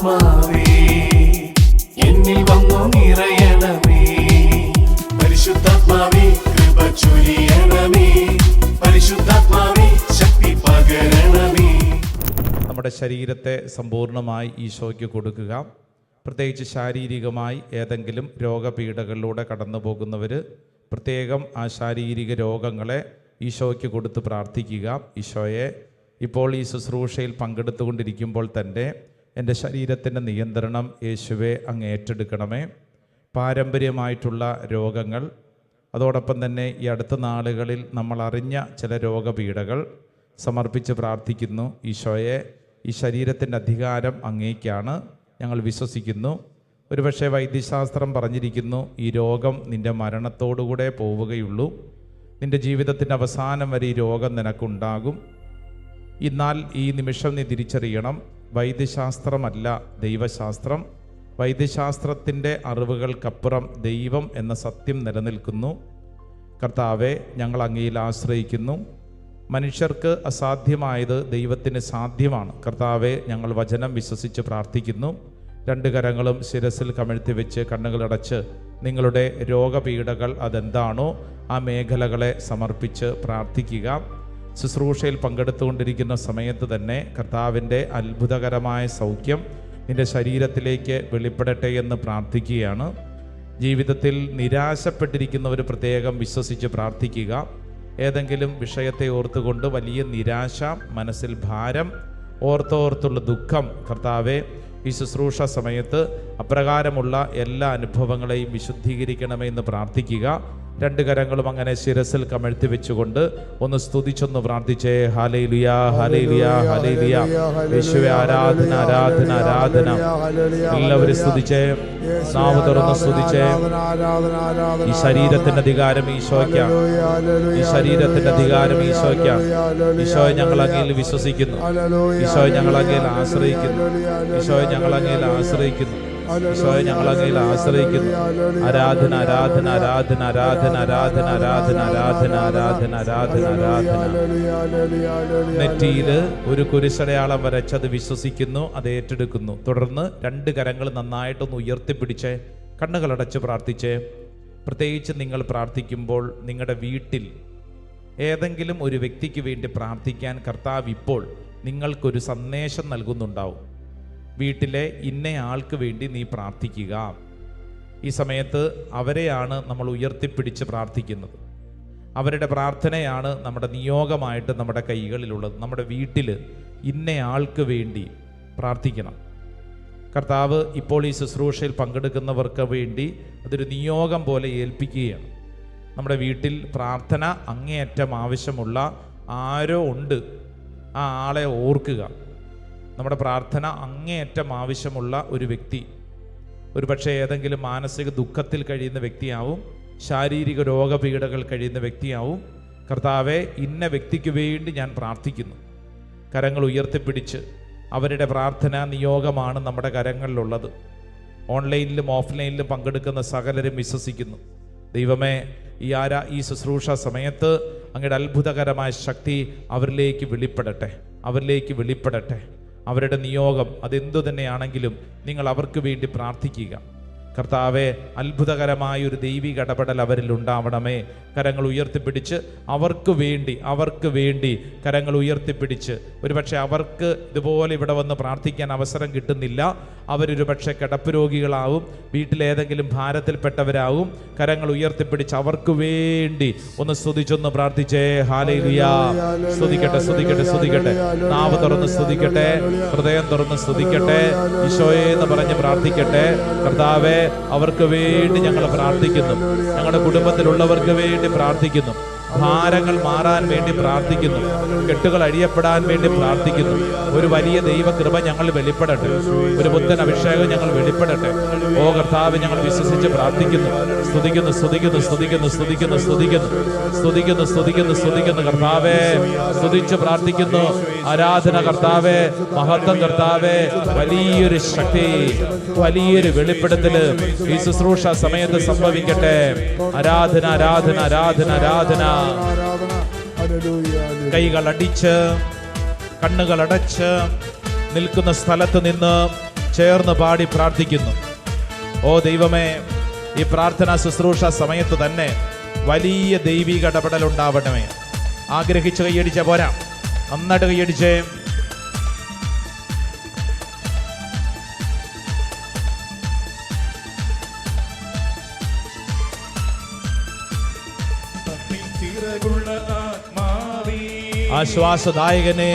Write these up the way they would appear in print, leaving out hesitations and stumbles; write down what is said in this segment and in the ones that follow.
പരിശുദ്ധാത്മാവേ എന്നിൽ വന്നു നിറയണമേ. പരിശുദ്ധാത്മാവേ കൃപ ചൊരിയണമേ. പരിശുദ്ധാത്മാവേ ശക്തി പകരണമേ. നമ്മുടെ ശരീരത്തെ സമ്പൂർണ്ണമായി ഈശോയ്ക്ക് കൊടുക്കുക. പ്രത്യേകിച്ച് ശാരീരികമായി ഏതെങ്കിലും രോഗപീഠകളിലൂടെ കടന്നു പോകുന്നവർ പ്രത്യേകം ആ ശാരീരിക രോഗങ്ങളെ ഈശോയ്ക്ക് കൊടുത്ത് പ്രാർത്ഥിക്കുക. ഈശോയെ, ഇപ്പോൾ ഈ ശുശ്രൂഷയിൽ പങ്കെടുത്തുകൊണ്ടിരിക്കുമ്പോൾ തന്നെ എൻ്റെ ശരീരത്തിൻ്റെ നിയന്ത്രണം യേശുവെ അങ്ങ് ഏറ്റെടുക്കണമേ. പാരമ്പര്യമായിട്ടുള്ള രോഗങ്ങൾ, അതോടൊപ്പം തന്നെ ഈ അടുത്ത നാളുകളിൽ നമ്മൾ അറിഞ്ഞ ചില രോഗപീഠകൾ സമർപ്പിച്ച് പ്രാർത്ഥിക്കുന്നു. ഈശോയെ, ഈ ശരീരത്തിൻ്റെ അധികാരം അങ്ങേക്കാണ്, ഞങ്ങൾ വിശ്വസിക്കുന്നു. ഒരുപക്ഷെ വൈദ്യശാസ്ത്രം പറഞ്ഞിരിക്കുന്നു, ഈ രോഗം നിൻ്റെ മരണത്തോടുകൂടെ പോവുകയുള്ളൂ, നിൻ്റെ ജീവിതത്തിൻ്റെ അവസാനം വരെ ഈ രോഗം നിനക്കുണ്ടാകും. എന്നാൽ ഈ നിമിഷം നീ തിരിച്ചറിയണം, വൈദ്യശാസ്ത്രമല്ല ദൈവശാസ്ത്രം. വൈദ്യശാസ്ത്രത്തിൻ്റെ അറിവുകൾക്കപ്പുറം ദൈവം എന്ന സത്യം നിലനിൽക്കുന്നു. കർത്താവെ, ഞങ്ങൾ അങ്ങയിൽ ആശ്രയിക്കുന്നു. മനുഷ്യർക്ക് അസാധ്യമായത് ദൈവത്തിന് സാധ്യമാണ്. കർത്താവെ, ഞങ്ങൾ വചനം വിശ്വസിച്ച് പ്രാർത്ഥിക്കുന്നു. രണ്ട് കരങ്ങളും ശിരസിൽ കമിഴ്ത്തി വെച്ച് കണ്ണുകളടച്ച് നിങ്ങളുടെ രോഗപീഠകൾ അതെന്താണോ ആ മേഖലകളെ സമർപ്പിച്ച് പ്രാർത്ഥിക്കുക. ശുശ്രൂഷയിൽ പങ്കെടുത്തുകൊണ്ടിരിക്കുന്ന സമയത്ത് തന്നെ കർത്താവിൻ്റെ അത്ഭുതകരമായ സൗഖ്യം നിൻ്റെ ശരീരത്തിലേക്ക് വെളിപ്പെടട്ടെ എന്ന് പ്രാർത്ഥിക്കുകയാണ്. ജീവിതത്തിൽ നിരാശപ്പെട്ടിരിക്കുന്നവർ പ്രത്യേകം വിശ്വസിച്ച് പ്രാർത്ഥിക്കുക. ഏതെങ്കിലും വിഷയത്തെ ഓർത്തുകൊണ്ട് വലിയ നിരാശ, മനസ്സിൽ ഭാരം, ഓർത്തോർത്തുള്ള ദുഃഖം, കർത്താവെ, ഈ ശുശ്രൂഷ സമയത്ത് അപ്രകാരമുള്ള എല്ലാ അനുഭവങ്ങളെയും വിശുദ്ധീകരിക്കണമെന്ന് പ്രാർത്ഥിക്കുക. രണ്ട് കരങ്ങളും അങ്ങനെ ശിരസിൽ കമഴ്ത്തി വെച്ചുകൊണ്ട് ഒന്ന് സ്തുതിച്ചൊന്ന് പ്രാർത്ഥിച്ചേ. ഹല്ലേലൂയ, ഹല്ലേലൂയ, ഹല്ലേലൂയ. യേശുവേ, ആരാധന, ആരാധന, ആരാധന. എല്ലാവരും സ്തുതിച്ചേ, നാവ് തുറന്ന് സ്തുതിച്ചേ. ഈ ശരീരത്തിന്റെ അധികാരം ഈശോയ്ക്കാണ്. ഈ ശരീരത്തിന്റെ അധികാരം ഈശോയ്ക്കാണ്. ഈശോയെ, ഞങ്ങൾ അങ്ങയിൽ വിശ്വസിക്കുന്നു. ഈശോയെ, ഞങ്ങൾ അങ്ങയിൽ ആശ്രയിക്കുന്നു. ഈശോയെ, ഞങ്ങൾ അങ്ങയിൽ ആശ്രയിക്കുന്നു. ഈശോയെ, ഞങ്ങൾ അങ്ങയിൽ ആശ്രയിക്കുന്നു. ആരാധന, ആരാധന, ആരാധന, ആരാധന, ആരാധന, ആരാധന, ആരാധന, ആരാധന, ആരാധന, ആരാധന. നെറ്റിയിൽ ഒരു കുരിശടയാളം വരച്ചത് വിശ്വസിക്കുന്നു, അത് ഏറ്റെടുക്കുന്നു. തുടർന്ന് രണ്ട് കരങ്ങൾ നന്നായിട്ടൊന്ന് ഉയർത്തിപ്പിടിച്ച് കണ്ണുകളടച്ച് പ്രാർത്ഥിച്ച്, പ്രത്യേകിച്ച് നിങ്ങൾ പ്രാർത്ഥിക്കുമ്പോൾ നിങ്ങളുടെ വീട്ടിൽ ഏതെങ്കിലും ഒരു വ്യക്തിക്ക് വേണ്ടി പ്രാർത്ഥിക്കാൻ കർത്താവ് ഇപ്പോൾ നിങ്ങൾക്കൊരു സന്ദേശം നൽകുന്നുണ്ടാവും. വീട്ടിലെ ഇന്നയാൾക്ക് വേണ്ടി നീ പ്രാർത്ഥിക്കുക. ഈ സമയത്ത് അവരെയാണ് നമ്മൾ ഉയർത്തിപ്പിടിച്ച് പ്രാർത്ഥിക്കുന്നത്. അവരുടെ പ്രാർത്ഥനയാണ് നമ്മുടെ നിയോഗമായിട്ട് നമ്മുടെ കൈകളിലുള്ളത്. നമ്മുടെ വീട്ടിൽ ഇന്നയാൾക്ക് വേണ്ടി പ്രാർത്ഥിക്കണം. കർത്താവ് ഇപ്പോൾ ഈ ശുശ്രൂഷയിൽ പങ്കെടുക്കുന്നവർക്ക് വേണ്ടി അതൊരു നിയോഗം പോലെ ഏൽപ്പിക്കുകയാണ്. നമ്മുടെ വീട്ടിൽ പ്രാർത്ഥന അങ്ങേയറ്റം ആവശ്യമുള്ള ആരോ ഉണ്ട്, ആ ആളെ ഓർക്കുക. നമ്മുടെ പ്രാർത്ഥന അങ്ങേയറ്റം ആവശ്യമുള്ള ഒരു വ്യക്തി, ഒരു പക്ഷേ ഏതെങ്കിലും മാനസിക ദുഃഖത്തിൽ കഴിയുന്ന വ്യക്തിയാവും, ശാരീരിക രോഗപീഠകൾ കഴിയുന്ന വ്യക്തിയാവും. കർത്താവെ, ഇന്ന വ്യക്തിക്ക് വേണ്ടി ഞാൻ പ്രാർത്ഥിക്കുന്നു. കരങ്ങൾ ഉയർത്തിപ്പിടിച്ച് അവരുടെ പ്രാർത്ഥനാ നിയോഗമാണ് നമ്മുടെ കരങ്ങളിലുള്ളത്. ഓൺലൈനിലും ഓഫ്ലൈനിലും പങ്കെടുക്കുന്ന സകലരും വിശ്വസിക്കുന്നു. ദൈവമേ, ഈ ശുശ്രൂഷ സമയത്ത് അങ്ങയുടെ അത്ഭുതകരമായ ശക്തി അവരിലേക്ക് വെളിപ്പെടട്ടെ, അവരിലേക്ക് വെളിപ്പെടട്ടെ. അവരുടെ നിയോഗം അതെന്തു തന്നെയാണെങ്കിലും നിങ്ങൾ അവർക്ക് വേണ്ടി പ്രാർത്ഥിക്കുക. കർത്താവെ, അത്ഭുതകരമായ ഒരു ദൈവിക ഇടപെടൽ അവരിൽ ഉണ്ടാവണമേ. കരങ്ങൾ ഉയർത്തിപ്പിടിച്ച് അവർക്ക് വേണ്ടി കരങ്ങൾ ഉയർത്തിപ്പിടിച്ച്, ഒരുപക്ഷെ അവർക്ക് ഇതുപോലെ ഇവിടെ വന്ന് പ്രാർത്ഥിക്കാൻ അവസരം കിട്ടുന്നില്ല. അവരൊരു പക്ഷേ കിടപ്പ് രോഗികളാവും, വീട്ടിലേതെങ്കിലും ഭാരത്തിൽപ്പെട്ടവരാവും. കരങ്ങൾ ഉയർത്തിപ്പിടിച്ച് അവർക്ക് വേണ്ടി ഒന്ന് സ്തുതിച്ചൊന്ന് പ്രാർത്ഥിച്ചേ. ഹല്ലേലൂയ. സ്തുതിക്കട്ടെ, സ്തുതിക്കട്ടെ, സ്തുതിക്കട്ടെ. നാവ് തുറന്ന് സ്തുതിക്കട്ടെ, ഹൃദയം തുറന്ന് സ്തുതിക്കട്ടെ. ഈശോയെ എന്ന് പറഞ്ഞ് പ്രാർത്ഥിക്കട്ടെ. കർത്താവേ, അവർക്ക് വേണ്ടി ഞങ്ങൾ പ്രാർത്ഥിക്കുന്നു. ഞങ്ങളുടെ കുടുംബത്തിലുള്ളവർക്ക് വേണ്ടി പ്രാർത്ഥിക്കുന്നു. ഭാരങ്ങൾ മാറാൻ വേണ്ടി പ്രാർത്ഥിക്കുന്നു. കെട്ടുകൾ അഴിയപ്പെടാൻ വേണ്ടി പ്രാർത്ഥിക്കുന്നു. ഒരു വലിയ ദൈവകൃപ ഞങ്ങൾ വെളിപ്പെടട്ടെ. ഒരു പുത്തൻ അഭിഷേകം ഞങ്ങൾ വെളിപ്പെടട്ടെ. ഓ കർത്താവ്, ഞങ്ങൾ വിശ്വസിച്ച് പ്രാർത്ഥിക്കുന്നു. സ്തുതിക്കുന്നു, സ്തുതിക്കുന്നു, സ്തുതിക്കുന്നു, സ്തുതിക്കുന്നു, സ്തുതിക്കുന്നു, സ്തുതിക്കുന്നു, സ്തുതിക്കുന്നു, സ്തുതിക്കുന്നു. കർത്താവേ, സ്തുതിച്ച് പ്രാർത്ഥിക്കുന്നു. ആരാധന കർത്താവേ, മഹത്വം കർത്താവേ. വലിയൊരു ശക്തി, വലിയൊരു വെളിപ്പെടുത്തല് ഈ ശുശ്രൂഷ സമയത്ത് സംഭവിക്കട്ടെ. ആരാധന, ആരാധന, ആരാധന, ആരാധന. കൈകൾ അടിച്ച് കണ്ണുകൾ അടച്ച് നിൽക്കുന്ന സ്ഥലത്ത് നിന്ന് ചേർന്ന് പാടി പ്രാർത്ഥിക്കുന്നു. ഓ ദൈവമേ, ഈ പ്രാർത്ഥനാ ശുശ്രൂഷ സമയത്ത് തന്നെ വലിയ ദൈവിക ഇടപെടൽ ഉണ്ടാവണമേ. ആഗ്രഹിച്ച് കൈയടിച്ച പോരാ, നന്നായിട്ട് കൈയടിച്ചേ. ആശ്വാസദായകനെ,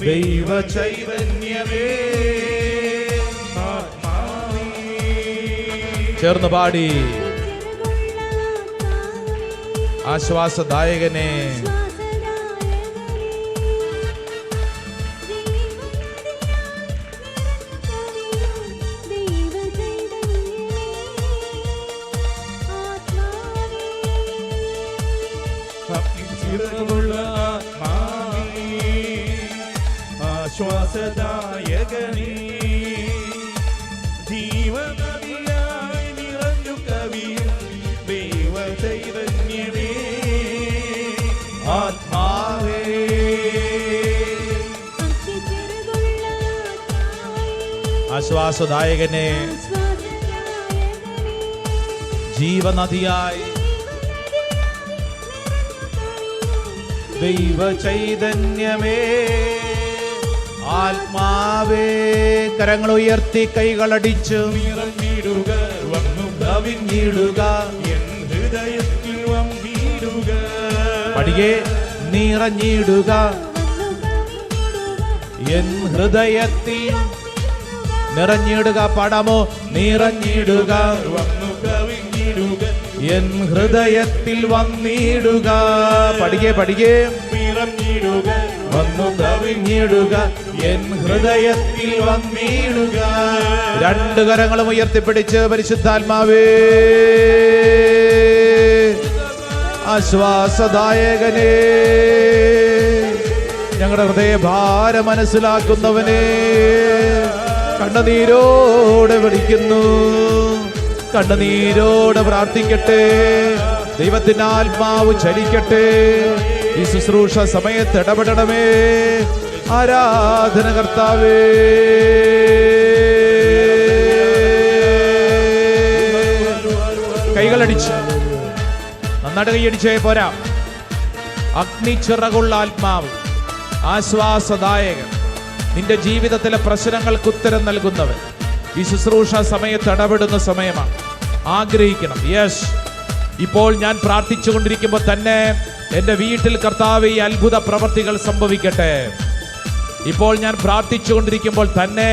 ദൈവ ചൈതന്യമേ, ചേർന്ന് പാടി. ആശ്വാസദായകനെ, ആശ്വാസദായകനേ, ജീവനദിയായി നിറഞ്ഞു കവിയും ദൈവ ചൈതന്യമേ, ആത്മാവേ. ആശ്വാസദായകനെ, ജീവനദിയായി ദൈവ ചൈതന്യമേ, ആത്മാവേ. കരങ്ങൾ ഉയർത്തി കൈകളടിച്ചു നിറഞ്ഞിടുക, വന്നു കവിഞ്ഞിടുക, എൻ ഹൃദയത്തിൽ വന്നിടുക. പടിയെ നിറഞ്ഞിടുക, എൻ ഹൃദയത്തിൽ നിറഞ്ഞിടുക. പാടാമോ? നിറഞ്ഞിടുക, വന്നു കവിഞ്ഞിടുക, എൻ ഹൃദയത്തിൽ വന്നിടുക. പടിയെ പടിയെ നിറഞ്ഞിടുക, വന്നു കവിഞ്ഞിടുക, എൻ ഹൃദയത്തിൽ വന്നിടുക. രണ്ട് കരങ്ങളും ഉയർത്തിപ്പിടിച്ച് പരിശുദ്ധാത്മാവേ, ആശ്വാസദായകനെ, ഞങ്ങളുടെ ഹൃദയഭാരം മനസ്സിലാക്കുന്നവനെ, കണ്ണുനീരോടെ വിളിക്കുന്നു, കണ്ണുനീരോടെ പ്രാർത്ഥിക്കട്ടെ. ദൈവത്തിന്റെ ആത്മാവ് ചലിക്കട്ടെ. ഈ ശുശ്രൂഷ സമയത്ത് ഇടപെടണമേ. ആരാധന കർത്താവേ. കൈകളടിച്ച് നന്നായിട്ട് കൈയടിച്ചേ പോരാ. അഗ്നിച്ചിറകുള്ള ആത്മാവ്, ആശ്വാസദായകൻ, നിന്റെ ജീവിതത്തിലെ പ്രശ്നങ്ങൾക്ക് ഉത്തരം നൽകുന്നവൻ ഈ ശുശ്രൂഷ സമയത്ത് ഇടപെടുന്ന സമയമാണ്. ആഗ്രഹിക്കണം. യെസ്, ഇപ്പോൾ ഞാൻ പ്രാർത്ഥിച്ചുകൊണ്ടിരിക്കുമ്പോൾ തന്നെ എൻ്റെ വീട്ടിൽ കർത്താവേ ഈ അത്ഭുത പ്രവർത്തികൾ സംഭവിക്കട്ടെ. ഇപ്പോൾ ഞാൻ പ്രാർത്ഥിച്ചുകൊണ്ടിരിക്കുമ്പോൾ തന്നെ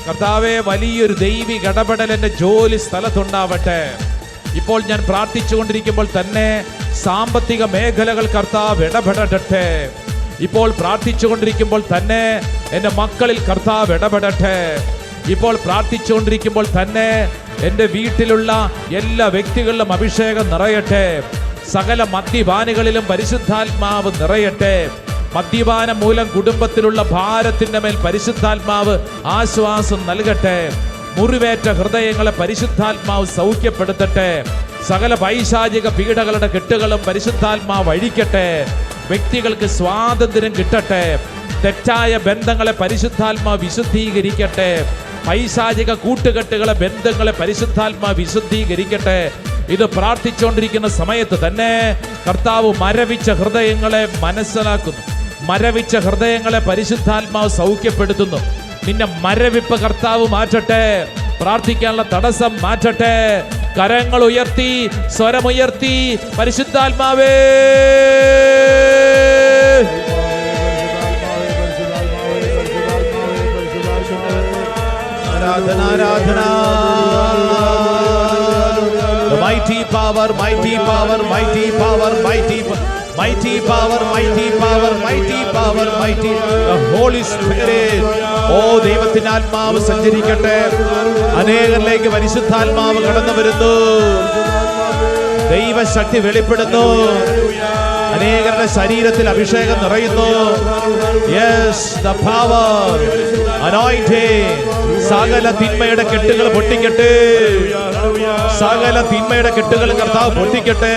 കർത്താവേ വലിയൊരു ദൈവിക ഇടപെടൽ എൻ്റെ ജോലി സ്ഥലത്തുണ്ടാവട്ടെ. ഇപ്പോൾ ഞാൻ പ്രാർത്ഥിച്ചുകൊണ്ടിരിക്കുമ്പോൾ തന്നെ സാമ്പത്തിക മേഖലകൾ കർത്താവ് ഇടപെടട്ടെ. ഇപ്പോൾ പ്രാർത്ഥിച്ചുകൊണ്ടിരിക്കുമ്പോൾ തന്നെ എൻ്റെ മക്കളിൽ കർത്താവ് ഇടപെടട്ടെ. ഇപ്പോൾ പ്രാർത്ഥിച്ചുകൊണ്ടിരിക്കുമ്പോൾ തന്നെ എൻ്റെ വീട്ടിലുള്ള എല്ലാ വ്യക്തികളിലും അഭിഷേകം നിറയട്ടെ. സകല മദ്യപാനികളിലും പരിശുദ്ധാത്മാവ് നിറയട്ടെ. മദ്യപാനം മൂലം കുടുംബത്തിലുള്ള ഭാരത്തിൻ്റെ മേൽ പരിശുദ്ധാത്മാവ് ആശ്വാസം നൽകട്ടെ. മുറിവേറ്റ ഹൃദയങ്ങളെ പരിശുദ്ധാത്മാവ് സൗഖ്യപ്പെടുത്തട്ടെ. സകല പൈശാചിക പീഡകളുടെ കെട്ടുകളും പരിശുദ്ധാത്മാവ് അഴിക്കട്ടെ. വ്യക്തികൾക്ക് സ്വാതന്ത്ര്യം കിട്ടട്ടെ. തെറ്റായ ബന്ധങ്ങളെ പരിശുദ്ധാത്മാവ് വിശുദ്ധീകരിക്കട്ടെ. പൈശാചിക കൂട്ടുകെട്ടുകളെ ബന്ധങ്ങളെ പരിശുദ്ധാത്മാവ് വിശുദ്ധീകരിക്കട്ടെ. ഇത് പ്രാർത്ഥിച്ചുകൊണ്ടിരിക്കുന്ന സമയത്ത് തന്നെ കർത്താവ് മരവിച്ച ഹൃദയങ്ങളെ മനസ്സിലാക്കുന്നു. മരവിച്ച ഹൃദയങ്ങളെ പരിശുദ്ധാത്മാവ് സൗഖ്യപ്പെടുത്തുന്നു. നിന്നെ മരവിപ്പ് കർത്താവ് മാറ്റട്ടെ. പ്രാർത്ഥിക്കാനുള്ള തടസ്സം മാറ്റട്ടെ. കരങ്ങൾ ഉയർത്തി, സ്വരമുയർത്തി പരിശുദ്ധാത്മാവേ, ആരാധന ആരാധന. Mighty power, mighty power, mighty power, mighty power, mighty power, mighty power, mighty power, mighty the Holy Spirit. ഓ ദൈവത്തിന്റെ ആത്മാവ് സഞ്ചരിക്കട്ടെ. അനേകരിലേക്ക് പരിശുദ്ധാത്മാവ് കടന്നു വരുന്നു. ദൈവശക്തി വെളിപ്പെടുന്നു. അനേകരുടെ ശരീരത്തിൽ അഭിഷേകം നിറയുന്നു. Yes, the power, anointing. സകല തിന്മയുടെ കെട്ടുകൾ പൊട്ടിക്കട്ടെ. സകല തിന്മയുടെ കെട്ടുകൾ കർത്താവ് പൊട്ടിക്കട്ടെ.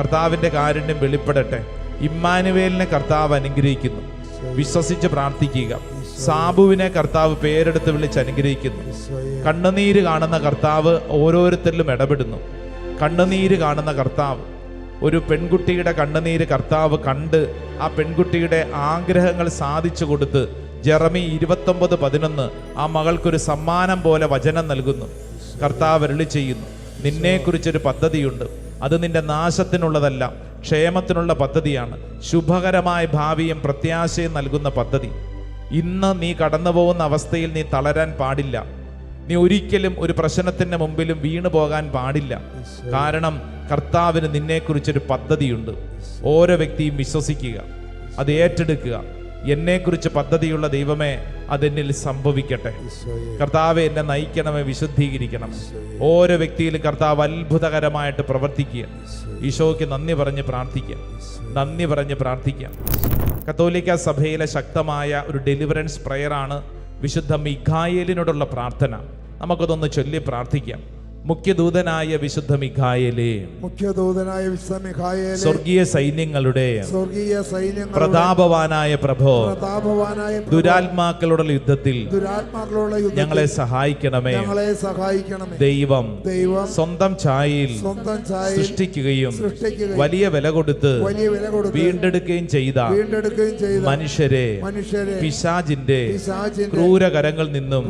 കർത്താവിൻ്റെ കാരുണ്യം വെളിപ്പെടട്ടെ. ഇമ്മാനുവേലിനെ കർത്താവ് അനുഗ്രഹിക്കുന്നു. വിശ്വസിച്ച് പ്രാർത്ഥിക്കുക. സാബുവിനെ കർത്താവ് പേരെടുത്ത് വിളിച്ച് അനുഗ്രഹിക്കുന്നു. കണ്ണുനീര് കാണുന്ന കർത്താവ് ഓരോരുത്തരിലും ഇടപെടുന്നു. കണ്ണുനീര് കാണുന്ന കർത്താവ്, ഒരു പെൺകുട്ടിയുടെ കണ്ണുനീര് കർത്താവ് കണ്ട് ആ പെൺകുട്ടിയുടെ ആഗ്രഹങ്ങൾ സാധിച്ചു കൊടുത്ത് ജെറമി 29:11 ആ മകൾക്കൊരു സമ്മാനം പോലെ വചനം നൽകുന്നു. കർത്താവ് അരുളി ചെയ്യുന്നു, നിന്നെക്കുറിച്ചൊരു പദ്ധതിയുണ്ട്. അത് നിന്റെ നാശത്തിനുള്ളതല്ല, ക്ഷേമത്തിനുള്ള പദ്ധതിയാണ്. ശുഭകരമായ ഭാവിയും പ്രത്യാശയും നൽകുന്ന പദ്ധതി. ഇന്ന് നീ കടന്നു പോകുന്ന അവസ്ഥയിൽ നീ തളരാൻ പാടില്ല. നീ ഒരിക്കലും ഒരു പ്രശ്നത്തിൻ്റെ മുമ്പിലും വീണു പോകാൻ പാടില്ല. കാരണം കർത്താവിന് നിന്നെക്കുറിച്ചൊരു പദ്ധതിയുണ്ട്. ഓരോ വ്യക്തിയും വിശ്വസിക്കുക, അത് ഏറ്റെടുക്കുക. എന്നെക്കുറിച്ച് പദ്ധതിയുള്ള ദൈവമേ, അതെന്നിൽ സംഭവിക്കട്ടെ. കർത്താവെ, എന്നെ നയിക്കണമേ, വിശുദ്ധീകരിക്കണം. ഓരോ വ്യക്തിയിലും കർത്താവ് അത്ഭുതകരമായിട്ട് പ്രവർത്തിക്കുക. ഈശോയ്ക്ക് നന്ദി പറഞ്ഞ് പ്രാർത്ഥിക്കാം, നന്ദി പറഞ്ഞ് പ്രാർത്ഥിക്കാം. കത്തോലിക്ക സഭയിലെ ശക്തമായ ഒരു ഡെലിവറൻസ് പ്രയറാണ് വിശുദ്ധ മിഖായേലിനോടുള്ള പ്രാർത്ഥന. നമുക്കതൊന്ന് ചൊല്ലി പ്രാർത്ഥിക്കാം. മുഖ്യദൂതനായ വിശുദ്ധ മിഖായേലേ, മുഖ്യദൂതനായ വിശുദ്ധ മിഖായേലേ, സ്വർഗീയ സൈന്യങ്ങളുടെ പ്രതാപവാനായ പ്രഭോ, ദുരാത്മാക്കളുടെ യുദ്ധത്തിൽ ഞങ്ങളെ സഹായിക്കണമേ. ദൈവം സ്വന്തം ഛായയിൽ സൃഷ്ടിക്കുകയും വലിയ വില കൊടുത്ത് വീണ്ടെടുക്കുകയും ചെയ്ത മനുഷ്യരെ പിശാചിന്റെ ക്രൂരകരങ്ങളിൽ നിന്നും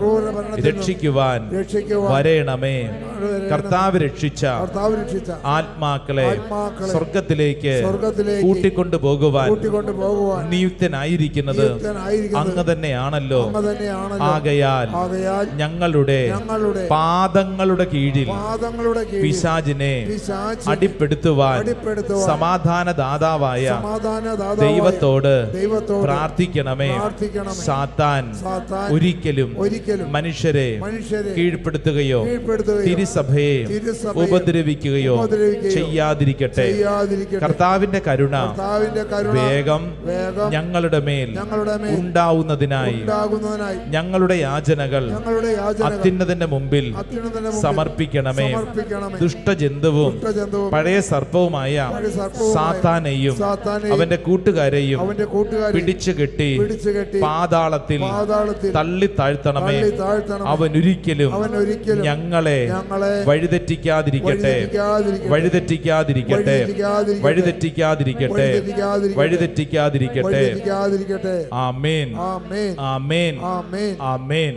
രക്ഷിക്കുവാൻ വരേണമേ. കർത്താവ് രക്ഷിച്ച ആത്മാക്കളെ സ്വർഗത്തിലേക്ക് കൂട്ടിക്കൊണ്ടു പോകുവാൻ നിയുക്തനായിരിക്കുന്നത് അങ്ങ് തന്നെയാണല്ലോ. ആകയാൽ ഞങ്ങളുടെ പാദങ്ങളുടെ കീഴിൽ പിശാചിനെ അടിപ്പെടുത്തുവാൻ സമാധാനദാതാവായ ദൈവത്തോട് പ്രാർത്ഥിക്കണമേ. സാത്താൻ ഒരിക്കലും മനുഷ്യരെ കീഴ്പ്പെടുത്തുകയോ തിരുസഭയെ ഉപദ്രവിക്കുകയോ ചെയ്യാതിരിക്കട്ടെ. കർത്താവിന്റെ കരുണ വേഗം ഞങ്ങളുടെ മേൽ ഉണ്ടാവുന്നതിനായി ഞങ്ങളുടെ യാചനകൾ അത്യുന്നതന്റെ മുമ്പിൽ സമർപ്പിക്കണമേ. ദുഷ്ടജന്തുവും പഴയ സർപ്പവുമായ സാത്താനെയും അവന്റെ കൂട്ടുകാരെയും പിടിച്ചു കെട്ടി പാതാളത്തിൽ തള്ളി താഴ്ത്തണമേ. അവനൊരിക്കലും ഞങ്ങളെ വഴിതെറ്റിക്കാതിരിക്കട്ടെ, വഴിതെറ്റിക്കാതിരിക്കട്ടെ, വഴിതെറ്റിക്കാതിരിക്കട്ടെ, വഴിതെറ്റിക്കാതിരിക്കട്ടെ. ആമേൻ, ആമേൻ, ആമേൻ, ആമേൻ.